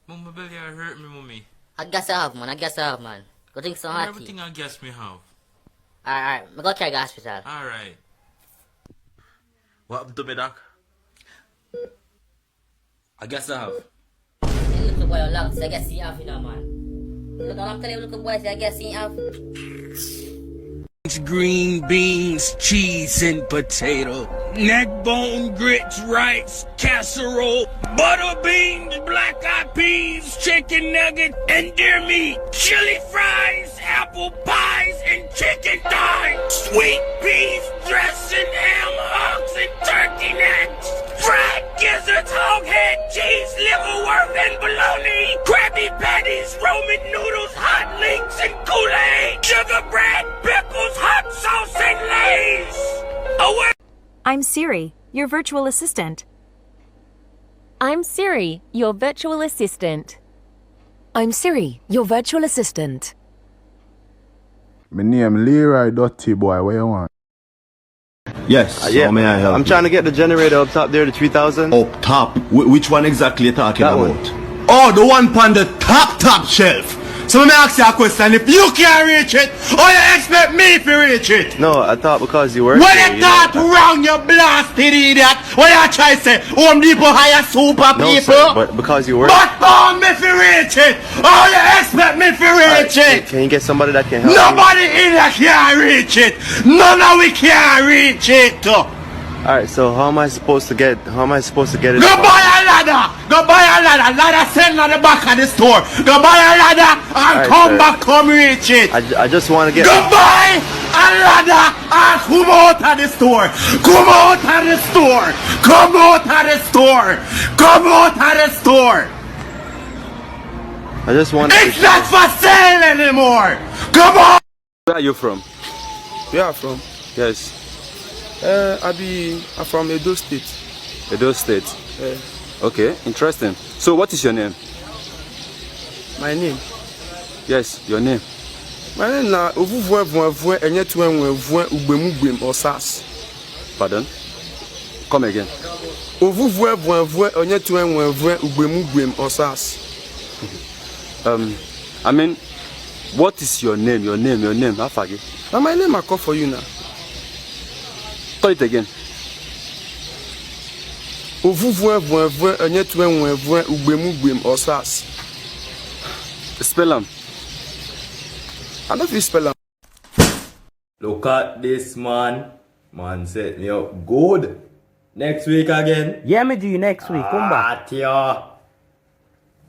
Mama belly hurt me, mommy. I guess I have, man. I guess I have, man. Go drink some hot tea. Everything I guess me have. Alright, I'm gonna carry the hospital. Alright. What happened to me, doc? I guess I have. Hey, little boy, you long, so I guess you have, you know, man. Look, I'm telling you, little boy, so I guess you have. Green beans, cheese, and potato. Neck bone, grits, rice, casserole, butter beans, black eyed peas, chicken nugget, and deer meat, chili fries, apple pies, and chicken thighs, sweet peas, dressing, ham hocks, and turkey necks, fried gizzards, hog head, cheese, liverwort, and bologna, Krabby Patties, Roman noodles, hot links, and Kool-Aid, sugar bread, pickles, hot sauce, and Lay's. I'm Siri, your virtual assistant. I'm Siri, your virtual assistant. I'm Siri, your virtual assistant. My name Leroy Dirty Boy, what you want? Yes, yeah, how may I help I'm you? trying to get the generator up top there, the 3000. Up top? Which one exactly you talking That about? one. Oh, the one on the top shelf. So let me ask you a question. If you can't reach it, or you expect me to reach it? No, I thought because you work When there, you thought wrong, you blasted idiot. What you try to say? Home Depot hire super No, people? sir, but because you work. But for me to reach it, or you expect me to reach it? Can you get somebody that can help Nobody in here can reach it. None of we can reach it. Alright, so how am I supposed to get it? Go buy a ladder! Go buy a ladder! Ladder sitting on the back of the store. Go buy a ladder and Alright, come sir. back, come reach it. I just want to get. Go buy a ladder and come out of the store. Come out of the store. Come out of the store. Come out of the store. I just want. It's not for sale anymore. Come on. Where are you from? Where are you from? Yes, I'm from Edo State. Edo State. Okay, interesting. So what is your name? My name? Yes, your name. My name na Ovuvwe Ugbemugwem Osas. Pardon? Come again. Ovuvwe Ugbemugwem Osas. I mean, what is your name? Your name, Afagi. Now my name I call for you now. Call it again. Ovuvwe Ugbemugwem Osas. Spell them. I don't feel spell them. Look at this man. Man set me up good. Next week again. Yeah, me do you next week. Come back. Yeah.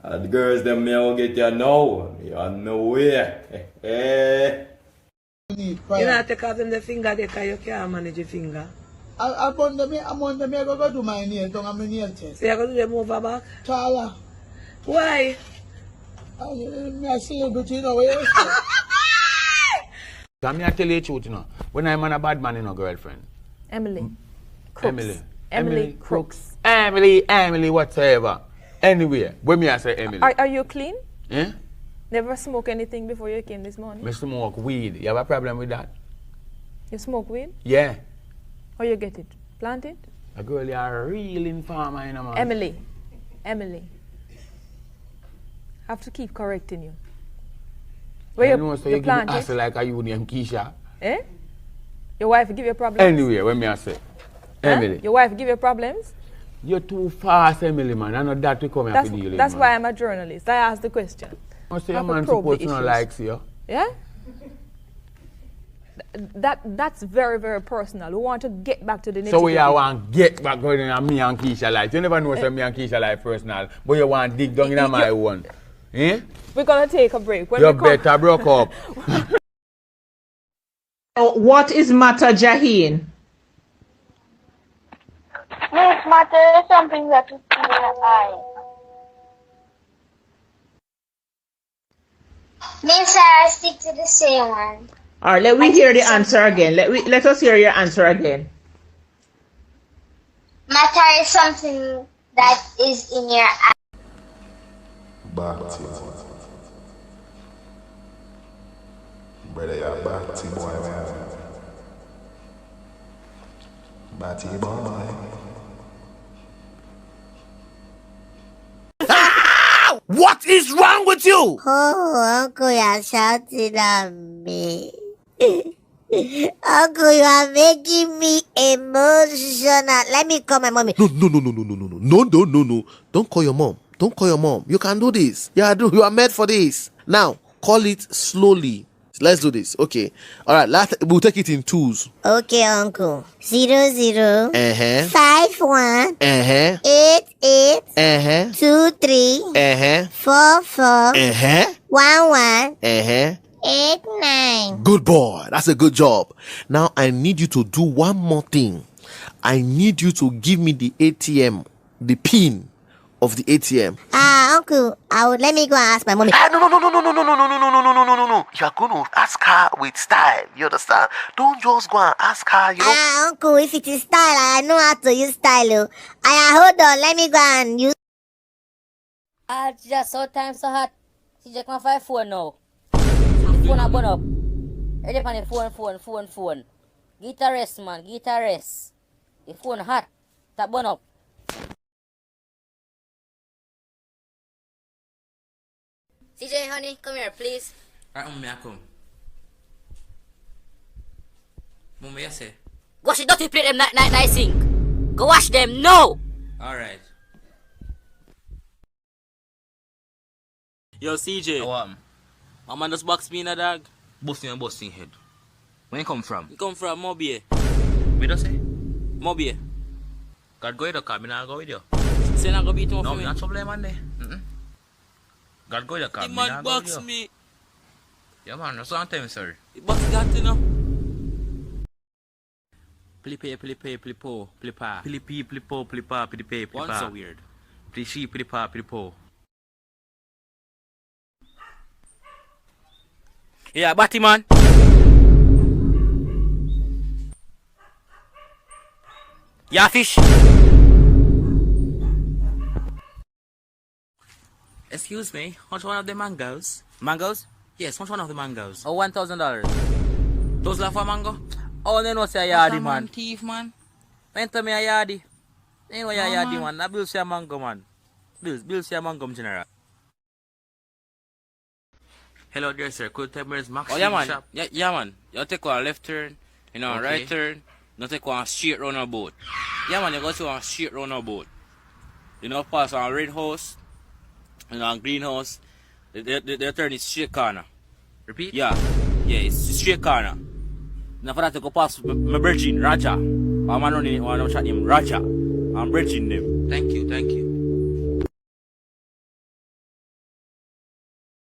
The girls them me will get you now. Me on no way. You know, take off them the finger because you can't manage your finger. I'm on the me go do my nail, don't have my nail test. So you go do them over back? Chala. Why? I see you between the way. Can I tell you the truth, you know? When I'm a bad man, you know, girlfriend. Emily. Crooks. Emily Crooks. Emily, whatever. Anyway, when me I say Emily. Are you clean? Yeah? Never smoke anything before you came this morning? I smoke weed. You have a problem with that? You smoke weed? Yeah. How you get it? Plant it? A girl, you are a real informer, you know, man. Emily. I have to keep correcting you. Where you plant it? Like a union Keisha. Eh? Your wife give you problems? Anyway, when me I say Emily. Your wife give you problems? You're too fast, Emily, man. I know that to come here to deal with. That's why I'm a journalist. I ask the question. I say a man supposed to not like you. Yeah? That's very, very personal. We want to get back to the nitty-gritty. So we want to get back going in me and Keisha life. You never know say me and Keisha life personal, but you want to dig down in my one. Eh? We're going to take a break. You better broke up. What is matter, Jaheen? Miss, matter is something that is in your eye. Miss, I stick to the same one. All right, let me hear the answer again. Let us hear your answer again. Matter is something that is in your eye. Batty. Brother, you're a batty boy, man. Batty boy. Ow! What is wrong with you? Oh, Uncle, you're shouting at me. Uncle, you are making me emotional. Let me call my mommy. No. Don't call your mom. Don't call your mom. You can do this. You are made for this. Now, call it slowly. Let's do this. Okay. All right. We'll take it in twos. Okay, Uncle. 00 Uh-huh. 51 Uh-huh. 88 Uh-huh. 23 Uh-huh. 44 Uh-huh. 11 Uh-huh. 89. Good boy. That's a good job. Now, I need you to do one more thing. I need you to give me the ATM, the pin of the ATM. Uncle, let me go and ask my mommy. No. You're going to ask her with style. You understand? Don't just go and ask her, you know. Uncle, if it is style, I know how to use style. Hold on, let me go and use. Just so time so hot. She just can't find phone now. Phone a burn up. Ready on the phone. Get a rest, man. Get a rest. The phone hot. That burn up. CJ, honey, come here, please. Alright, Mummy, I come. Mummy, you say? Wash the dirty plate them nice sink. Go wash them now. Alright. Yo, CJ. What? My man just box me in a dog. Busting head. Where you come from? You come from Mobile. Me don't say? Mobile. God go with you, cause me not go with you. Say not go beat him No, for me me. not trouble man there. God go with you, cause The me man not go with box you. me. Yeah man, that's what I'm telling you, sorry. The box got you know. Plipo. Plipa. One so weird. Plipo. Yeah, Batman. Yeah, fish. Excuse me, which one of the mangoes? Mangoes? Yes, which one of the mangoes? Oh, $1,000. Those are for mango? Oh, they know say a What's yardy, a man. thief, man. Enter me a yardy. They know a No, yardy, man. man. Na bill say a mango, man. Bill say a mango, general. Hello there, sir. Could you tell me where's Max Oh, yeah, man. shop? Yeah, man. You take one left turn, Okay. right turn. You take one straight round a boat. Yeah, man, you go to one straight round a boat. Pass on red house, on green house. The turn is straight corner. Repeat? Yeah, it's straight corner. Now for that to go past my virgin, Raja. I'm running one shot him, Raja. I'm bridging them. Thank you.